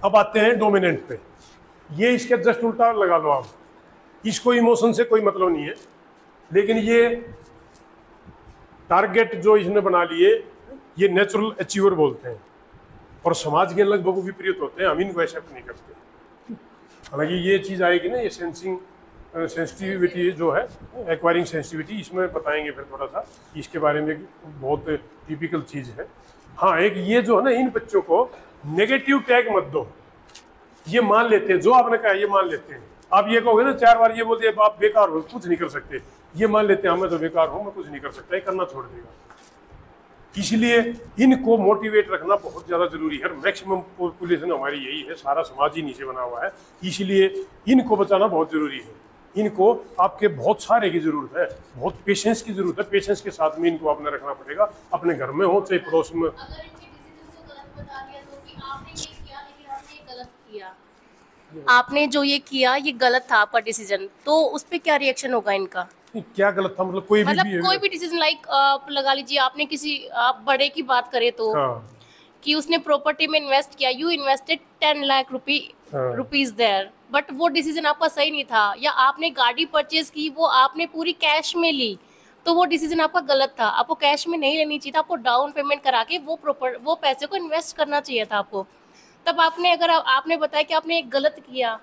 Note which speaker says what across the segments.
Speaker 1: अब आते हैं डोमिनेंट पे। ये इसके जस्ट उल्टा लगा लो आप, इसको इमोशन से कोई मतलब नहीं है, लेकिन ये टारगेट जो इसने बना लिए ये नेचुरल अचीवर बोलते हैं और समाज के लगभग विपरीत होते हैं, हम इनको एक्सेप्ट नहीं करते। हालांकि ये चीज़ आएगी ना, ये सेंसिंग सेंसिटिविटी जो है, एक्वायरिंग सेंसिटिविटी, इसमें बताएंगे फिर थोड़ा सा इसके बारे में, बहुत टिपिकल चीज़ है। हाँ, एक ये जो है ना, इन बच्चों को नेगेटिव टैग मत दो, ये मान लेते हैं जो आपने कहा, ये मान लेते हैं। आप ये कहोगे ना 4 बार ये बोलते हैं आप बेकार हो, कुछ नहीं कर सकते, ये मान लेते हैं मैं तो बेकार हूँ, मैं कुछ नहीं कर सकता, ये करना छोड़ देगा। इसलिए इनको मोटिवेट रखना बहुत ज़्यादा जरूरी है। मैक्सिमम पॉपुलेशन हमारी यही है, सारा समाज ही नीचे बना हुआ है, इसलिए इनको बचाना बहुत ज़रूरी है। इनको आपके बहुत सारे की ज़रूरत है, बहुत पेशेंस की ज़रूरत है, पेशेंस के साथ में इनको अपने रखना पड़ेगा, अपने घर में हो चाहे पड़ोस में।
Speaker 2: अगर इनके डिसीजन को गलत बता दिया तो कि आपने ये किया लेकिन आपने ये गलत किया, आपने जो ये किया ये गलत था आपका डिसीजन, तो उस पर क्या रिएक्शन होगा इनका?
Speaker 1: क्या गलत था मतलब? कोई
Speaker 2: भी डिसीजन, लाइक आप लगा लीजिए आपने किसी, आप बड़े की बात करें तो
Speaker 1: हाँ,
Speaker 2: कि उसने प्रॉपर्टी में इन्वेस्ट किया, you invested 10 lakh rupees there, but वो डिसीजन आपका सही नहीं था, या आपने गाड़ी परचेज की वो आपने पूरी कैश में ली, तो वो डिसीजन आपका गलत था, आपको कैश में नहीं लेनी चाहिए था, आपको डाउन पेमेंट करा के वो पैसे को इन्वेस्ट करना चाहिए था आपको। तब आपने, अगर आपने बताया कि आपने एक गलत किया,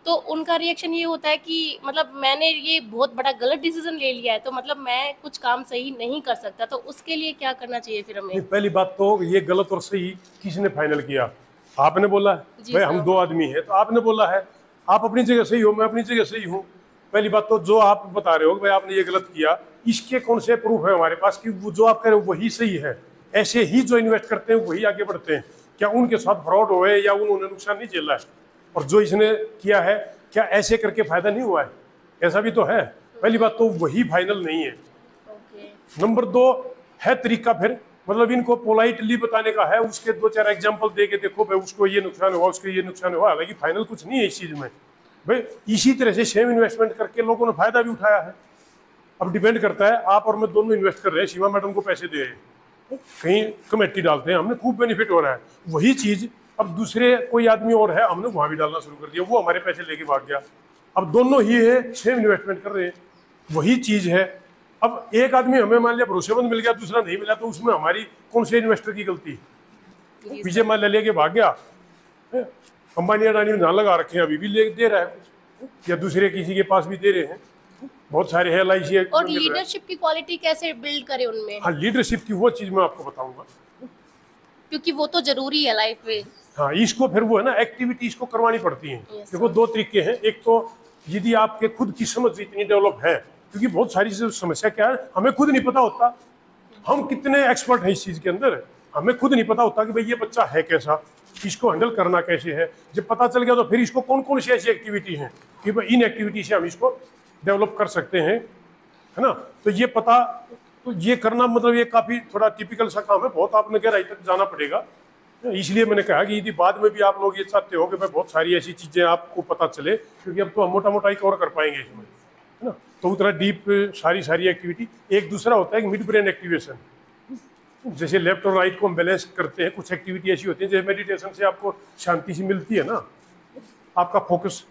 Speaker 2: तो उनका रिएक्शन ये होता है कि मतलब मैंने ये बहुत बड़ा गलत डिसीजन ले लिया है, तो मतलब मैं कुछ काम सही नहीं कर सकता, तो उसके लिए क्या करना चाहिए फिर हमें?
Speaker 1: पहली बात तो ये गलत और सही किसने फाइनल किया? आपने बोला है भाई हम 2 आदमी हैं, तो आपने बोला है, आप अपनी जगह सही हो, मैं अपनी जगह सही हूँ। पहली बात तो जो आप बता रहे हो भाई आपने ये गलत किया, इसके कौन से प्रूफ है हमारे पास कि वो जो आप कह रहे हो वही सही है? ऐसे ही जो इन्वेस्ट करते हैं वही आगे बढ़ते हैं। क्या उनके साथ फ्रॉड हुआ है या उन्होंने नुकसान नहीं झेला है? और जो इसने किया है क्या ऐसे करके फायदा नहीं हुआ है? ऐसा भी तो है। पहली बात तो वही फाइनल नहीं है। नंबर 2 है तरीका, फिर मतलब इनको पोलाइटली बताने का है, उसके 2-4 एग्जांपल दे के देखो भाई उसको ये नुकसान हुआ, उसको ये नुकसान हुआ, हालांकि फाइनल कुछ नहीं है इस चीज में। भाई इसी तरह से सेम इन्वेस्टमेंट करके लोगों ने फायदा भी उठाया है। अब डिपेंड करता है, आप और मैं दोनों इन्वेस्ट कर रहे हैं, सीमा मैडम को पैसे दे रहे हैं, कहीं कमेटी डालते हैं, हमने खूब बेनिफिट हो रहा है। वही चीज अब दूसरे कोई आदमी और है, हमने वहां भी डालना शुरू कर दिया, वो हमारे पैसे लेके भाग गया। अब दोनों ही है, सेम इन्वेस्टमेंट कर रहे हैं, वही चीज है। अब एक आदमी हमें मान लिया भरोसेमंद मिल गया, दूसरा नहीं मिला, तो उसमें हमारी कौन से इन्वेस्टर की गलती? पीछे मान लेके भाग गया, अंबानी अडानी में ना लगा रखे हैं, अभी भी ले दे रहा है कुछ, या दूसरे किसी के पास भी दे रहे हैं, बहुत सारे है LIC।
Speaker 2: और लीडरशिप की क्वालिटी कैसे बिल्ड करें उनमें?
Speaker 1: हाँ, लीडरशिप की वो चीज मैं आपको बताऊंगा,
Speaker 2: क्योंकि वो तो जरूरी है लाइफ में।
Speaker 1: हाँ, इसको फिर वो है ना, एक्टिविटीज को करवानी पड़ती हैं। देखो 2 तरीके हैं, एक तो यदि आपके खुद की समझ इतनी डेवलप है, क्योंकि बहुत सारी समस्या क्या है, हमें खुद नहीं पता होता हम कितने एक्सपर्ट हैं इस चीज के अंदर, हमें खुद नहीं पता होता कि भाई ये बच्चा है कैसा, इसको हैंडल करना कैसे है। जब पता चल गया तो फिर इसको कौन कौन सी ऐसी एक्टिविटी हैं कि भाई इन एक्टिविटी से हम इसको डेवलप कर सकते हैं, है ना। तो ये पता, तो ये करना मतलब ये काफी थोड़ा टिपिकल सा काम है, बहुत आपने गहराई तक जाना पड़ेगा। इसलिए मैंने कहा कि यदि बाद में भी आप लोग ये चाहते हो कि भाई बहुत सारी ऐसी चीजें आपको पता चले, क्योंकि अब तो हम मोटा मोटा ही कवर कर पाएंगे इसमें, है ना, तो उतना डीप सारी एक्टिविटी। एक दूसरा होता है मिड ब्रेन एक्टिवेशन, जैसे लेफ्ट और राइट को हम बैलेंस करते हैं। कुछ एक्टिविटी ऐसी होती है जैसे मेडिटेशन से आपको शांति सी मिलती है ना, आपका फोकस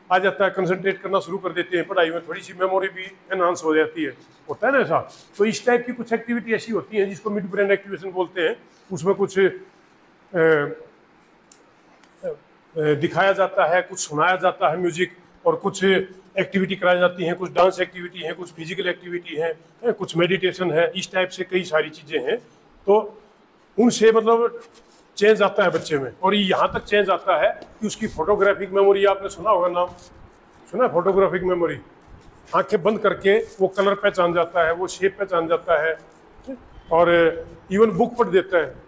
Speaker 1: आ जाता है, कंसंट्रेट करना शुरू कर देते हैं पढ़ाई में, थोड़ी सी मेमोरी भी एनहांस हो जाती है, होता है ना ऐसा। तो इस टाइप की कुछ एक्टिविटी ऐसी होती हैं जिसको मिड ब्रेन एक्टिवेशन बोलते हैं। उसमें कुछ दिखाया जाता है, कुछ सुनाया जाता है म्यूजिक, और कुछ एक्टिविटी कराई जाती हैं, कुछ डांस एक्टिविटी है, कुछ फिजिकल एक्टिविटी है, कुछ मेडिटेशन है, इस टाइप से कई सारी चीज़ें हैं। तो उनसे मतलब चेंज आता है बच्चे में, और यहाँ तक चेंज आता है कि उसकी फोटोग्राफिक मेमोरी, आपने सुना होगा नाम, सुना है फोटोग्राफिक मेमोरी? आंखें बंद करके वो कलर पहचान जाता है, वो शेप पहचान जाता है, और इवन बुक पढ़ देता है।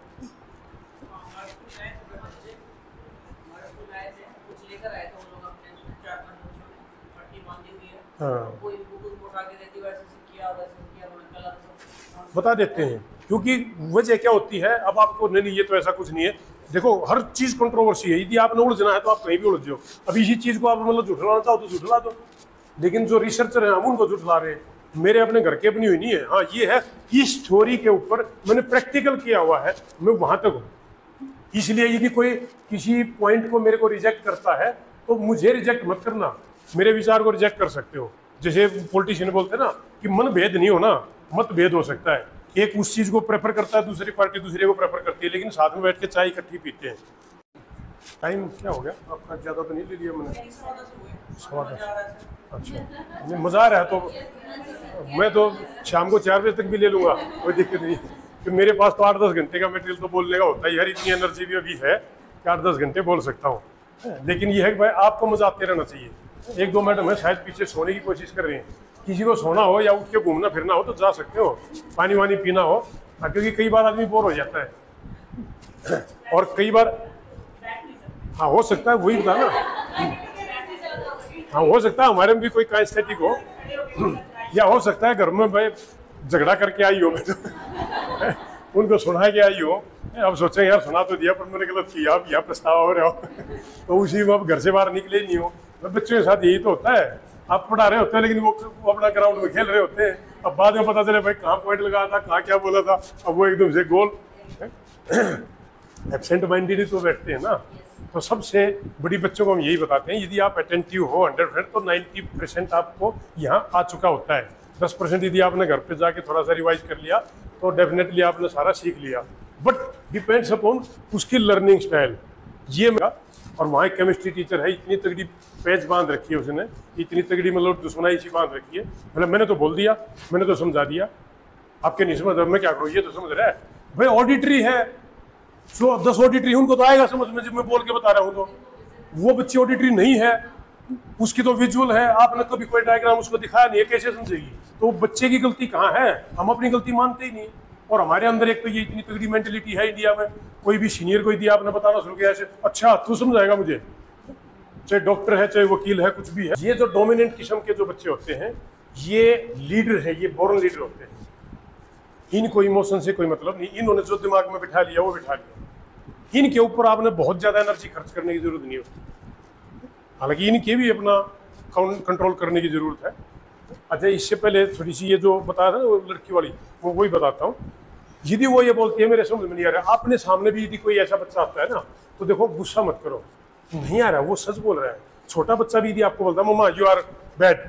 Speaker 1: हाँ, बता देते हैं, क्योंकि वजह क्या होती है। अब आपको नहीं ये तो ऐसा कुछ नहीं है, देखो हर चीज कंट्रोवर्सी है, यदि आपने उलझना है तो आप कहीं भी उलझ जाओ। अब इसी चीज को आप मतलब झुठलाना चाहो तो झुठला दो, लेकिन जो रिसर्चर है हम उनको झुठला रहे हैं। मेरे अपने घर के अपनी हुई नहीं है। हाँ, ये है इस थ्योरी के ऊपर मैंने प्रैक्टिकल किया हुआ है, मैं वहां तक हूँ, इसलिए यदि कोई किसी पॉइंट को मेरे को रिजेक्ट करता है तो मुझे रिजेक्ट मत करना, मेरे विचार को रिजेक्ट कर सकते हो। जैसे पॉलिटिशियन बोलते हैं ना कि मन भेद नहीं होना, मतभेद हो सकता है। एक उस चीज को प्रेफर करता है, दूसरी पार्टी दूसरे को प्रेफर करती है, लेकिन साथ में बैठ के चाय इकट्ठी पीते हैं। टाइम क्या हो गया आपका? ज्यादा तो नहीं ले लिया मैंने? 10:15। अच्छा, नहीं मजा आ रहा है तो मैं तो शाम को 4 बजे तक भी ले लूंगा, कोई दिक्कत नहीं। कि मेरे पास तो 8-10 घंटे का मटेरियल तो बोलने का होता है यार, इतनी एनर्जी भी अभी है कि 8-10 घंटे बोल सकता हूँ। लेकिन ये है कि भाई आपको मजा आते रहना चाहिए। 1-2 मैडम है शायद पीछे सोने की कोशिश कर रही हैं, किसी को सोना हो या उठ के घूमना फिरना हो तो जा सकते हो, पानी वानी पीना हो, क्योंकि कई बार आदमी बोर हो जाता है। और कई बार हाँ हो सकता है, वही बता ना, हाँ हो सकता है हमारे में भी कोई काइस्थेटिक हो, या हो सकता है घर में भाई झगड़ा करके आई हो, मैं तो उनको सुना के आई हो, अब सोचें यार सुना तो दिया पर मैंने गलत किया, अब यहाँ प्रस्ताव हो रहा हो तो उसी में अब घर से बाहर निकले नहीं हो। बच्चों के साथ यही तो होता है, आप पढ़ा रहे होते हैं लेकिन वो अपना ग्राउंड में खेल रहे होते हैं, अब बाद में पता चले भाई कहाँ पॉइंट लगाया था, कहाँ क्या बोला था, अब वो एकदम से गोल। एब्सेंट माइंडेड तो बैठते हैं ना। तो सबसे बड़ी बच्चों को हम यही बताते हैं, यदि आप अटेंटिव हो 100% तो 90% आपको यहाँ आ चुका होता है। 10% यदि आपने घर पे जाके थोड़ा सा रिवाइज कर लिया तो डेफिनेटली आपने सारा सीख लिया, बट डिपेंड्स अपॉन उसकी लर्निंग स्टाइल। ये मेरा, और वहाँ एक केमिस्ट्री टीचर है, इतनी तगड़ी पेज बांध रखी है उसने, इतनी तगड़ी मतलब दुश्मनाई सी बांध रखी है, मतलब मैंने तो बोल दिया, मैंने तो समझा दिया, आपके नहीं समझ, मैं क्या करूँ, ये तो समझ रहा है भाई। ऑडिटरी है, जो 10 ऑडिटरी उनको तो आएगा समझ में, जब मैं बोल के बता रहा हूँ तो। वो बच्ची ऑडिटरी नहीं है, उसकी तो विजुअल है, आपने कभी कोई डायग्राम उसको दिखाया नहीं है, कैसे समझेगी? तो बच्चे की गलती कहाँ है? हम अपनी गलती मानते ही नहीं। और हमारे अंदर एक तो ये इतनी तगड़ी मेंटेलिटी है इंडिया में, कोई भी सीनियर को दिया आपने बताना शुरू किया ऐसे, अच्छा तू समझाएगा मुझे, चाहे डॉक्टर है चाहे वकील है कुछ भी है। ये जो डोमिनेंट किस्म के जो बच्चे होते हैं ये लीडर है, ये बोर्न लीडर होते हैं, इनको इमोशन से कोई मतलब नहीं, इन्होंने जो दिमाग में बिठा लिया वो बिठा लिया, इनके ऊपर आपने बहुत ज्यादा एनर्जी खर्च करने की जरूरत नहीं होती, हालांकि इनके भी अपना कंट्रोल करने की जरूरत है। अच्छा, इससे पहले थोड़ी सी ये जो बताया था ना वो लड़की वाली, वो वही बताता हूँ। यदि वो ये बोलती है मेरे समझ में नहीं आ रहा, आपने सामने भी यदि कोई ऐसा बच्चा आता है ना तो देखो गुस्सा मत करो, नहीं आ रहा वो सच बोल रहा है। छोटा बच्चा भी यदि आपको बोलता है मम्मा यू आर बैड,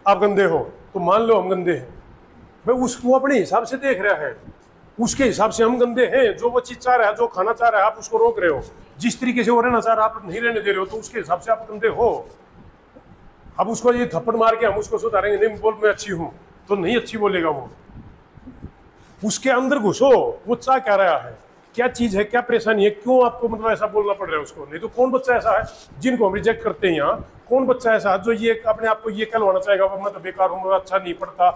Speaker 1: आप गंदे हो, तो मान लो हम गंदे हैं, भाई उसको अपने हिसाब से देख रहा है, उसके हिसाब से हम गंदे हैं। जो वो चीज चाह रहा है, जो खाना चाह रहा है, आप उसको रोक रहे हो, जिस तरीके से वो रहना चाह रहा है आप नहीं रहने दे रहे हो, तो उसके हिसाब से आप गंदे हो। अब उसको ये थप्पड़ मार के हम उसको सुधारेंगे, नहीं बोल मैं अच्छी हूँ, तो नहीं अच्छी बोलेगा वो। उसके अंदर घुसो, वो चाह क्या रहा है, क्या चीज है, क्या परेशानी है, क्यों आपको मतलब ऐसा बोलना पड़ रहा है उसको। नहीं तो कौन बच्चा ऐसा है जिनको हम रिजेक्ट करते हैं यहाँ, कौन बच्चा ऐसा है जो ये अपने आप को ये कहलवाना चाहेगा मैं तो बेकार हूँ, मैं अच्छा नहीं पढ़ता,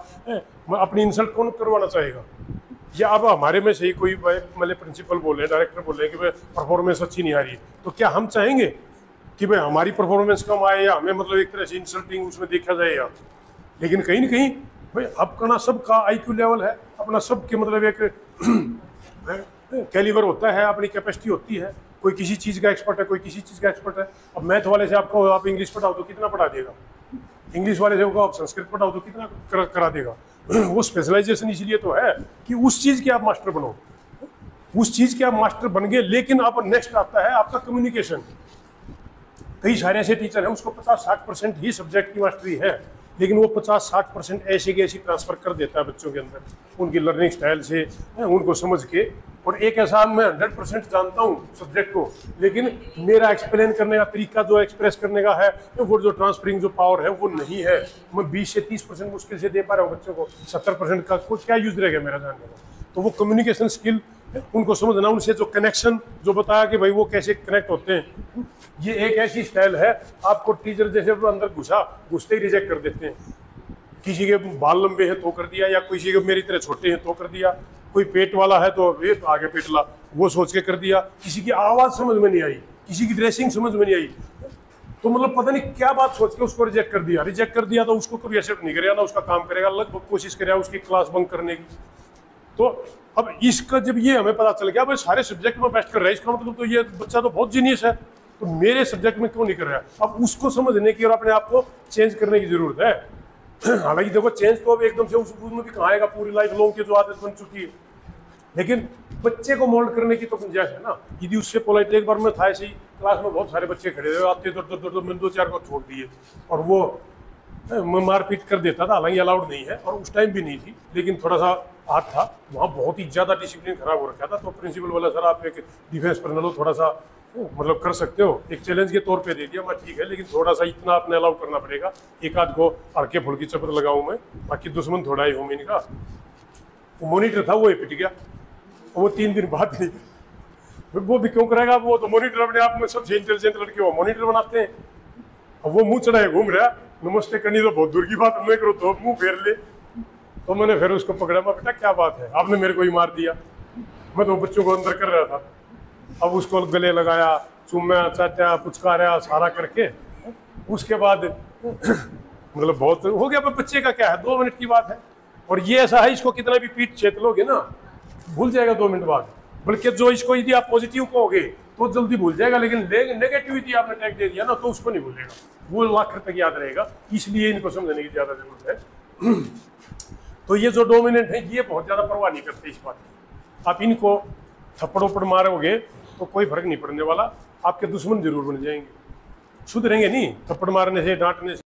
Speaker 1: अपनी इंसल्ट कौन करवाना चाहेगा। या अब हमारे में से ही कोई मतलब प्रिंसिपल बोले, डायरेक्टर बोले कि भाई परफॉर्मेंस अच्छी नहीं आ रही, तो क्या हम चाहेंगे कि भाई हमारी परफॉर्मेंस कम आए या हमें मतलब एक तरह से इंसल्टिंग उसमें देखा जाए या। लेकिन कहीं ना कहीं भाई अपना सबका IQ लेवल है, अपना सबके मतलब एक कैलिबर होता है, अपनी कैपेसिटी होती है, कोई किसी चीज़ का एक्सपर्ट है, कोई किसी चीज़ का एक्सपर्ट है। अब मैथ वाले से आपको आप इंग्लिश पढ़ाओ तो कितना पढ़ा देगा, इंग्लिश वाले से आप संस्कृत पढ़ाओ तो कितना करा देगा। वो स्पेशलाइजेशन इसलिए तो है कि उस चीज़ के आप मास्टर बनो, उस चीज़ के आप मास्टर बन गए। लेकिन अब नेक्स्ट आता है आपका कम्युनिकेशन। कई सारे ऐसे टीचर हैं उसको 50-60% ही सब्जेक्ट की मास्टरी है, लेकिन वो 50-60% ऐसे के ऐसे ट्रांसफर कर देता है बच्चों के अंदर, उनकी लर्निंग स्टाइल से, उनको समझ के। और एक ऐसा मैं 100% जानता हूँ सब्जेक्ट को, लेकिन मेरा एक्सप्लेन करने का तरीका जो एक्सप्रेस करने का है, वो जो ट्रांसफरिंग जो पावर है वो नहीं है। मैं 20 से 30% मुश्किल से दे पा रहा हूँ बच्चों को, 70% का कुछ क्या यूज रहेगा मेरा जानने का। तो वो कम्युनिकेशन स्किल, उनको समझना, उनसे जो कनेक्शन जो बताया कि भाई वो कैसे कनेक्ट होते हैं, ये एक ऐसी स्टाइल है। आपको टीचर जैसे अंदर घुसते ही रिजेक्ट कर देते हैं। किसी के बाल लंबे हैं तो कर दिया, या किसी के मेरी तरह छोटे हैं तो कर दिया, कोई पेट वाला है तो ये तो आगे पेटला, वो सोच के कर दिया। किसी की आवाज़ समझ में नहीं आई, किसी की ड्रेसिंग समझ में नहीं आई, तो मतलब पता नहीं क्या बात सोच के उसको रिजेक्ट कर दिया। रिजेक्ट कर दिया तो उसको कभी एक्सेप्ट नहीं करेगा, ना उसका काम करेगा, लगभग कोशिश करेगा उसकी क्लास बंक करने की। तो अब इसका जब ये हमें पता चल गया भाई सारे सब्जेक्ट में बेस्ट कर रहा है, इसका मतलब तो ये बच्चा तो बहुत जीनियस है, तो मेरे सब्जेक्ट में क्यों नहीं कर रहा है। अब उसको समझने की और अपने आप को चेंज करने की जरूरत है। हालांकि देखो चेंज तो अब एकदम से उसमें भी कहाँ आएगा, पूरी लाइफ लॉन्ग की जो आदत बन चुकी है। लेकिन बच्चे को मोल्ड करने की तो गुंजाइश है ना। यदि उससे पोलाइट, एक बार में था ऐसे ही क्लास में बहुत सारे बच्चे खड़े हुए आते मैंने 2-4 को छोड़ दिए और वो मारपीट कर देता था, हालांकि अलाउड नहीं है और उस टाइम भी नहीं थी, लेकिन थोड़ा सा हाथ था वहाँ, बहुत ही ज़्यादा डिसिप्लिन खराब हो रखा था। तो प्रिंसिपल बोला सर आप एक डिफेंस पर्सनल हो, थोड़ा सा मतलब कर सकते हो, एक चैलेंज के तौर पे दे दिया। मैं ठीक है, लेकिन थोड़ा सा इतना आपने अलाउ करना पड़ेगा, एक आध को हल्के फुल्की चपर लगाऊं मैं, बाकी दुश्मन थोड़ा ही हूँ मैंने कहा। वो मोनीटर था वो ही पिट गया, वो 3 दिन बाद नहीं, वो भी क्यों करेगा, वो तो मोनीटर अपने आप में सबसे इंटेलिजेंट लड़के वो मोनीटर बनाते हैं। अब वो मुंह चढ़ाए घूम रहा, नमस्ते करनी तो बहुत दूर की बात, मैं करो तो मुंह फेर ले। तो मैंने फिर उसको पकड़ा, मैं बेटा क्या बात है, आपने मेरे को ही मार दिया। मैं तो बच्चों को अंदर कर रहा था, अब उसको गले लगाया, चूमा चाटा पुचकारा सारा करके, उसके बाद मतलब बहुत हो गया। बच्चे का क्या है, 2 मिनट की बात है। और ये ऐसा है, इसको कितना भी पीठ छेद लोगे ना भूल जाएगा 2 मिनट बाद, बल्कि जो इसको यदि आप पॉजिटिव कहोगे तो जल्दी भूल जाएगा, लेकिन नेगेटिविटी आपने टैग दे दिया ना तो उसको नहीं भूलेगा, वो लाख तक याद रहेगा। इसलिए इनको समझने की ज्यादा जरूरत है। तो ये जो डोमिनेंट है ये बहुत ज्यादा परवाह नहीं करते इस बात की। आप इनको थप्पड़ वप्पड़ मारोगे तो कोई फर्क नहीं पड़ने वाला, आपके दुश्मन जरूर बन जाएंगे, सुधरेंगे नहीं थप्पड़ मारने से, डांटने से।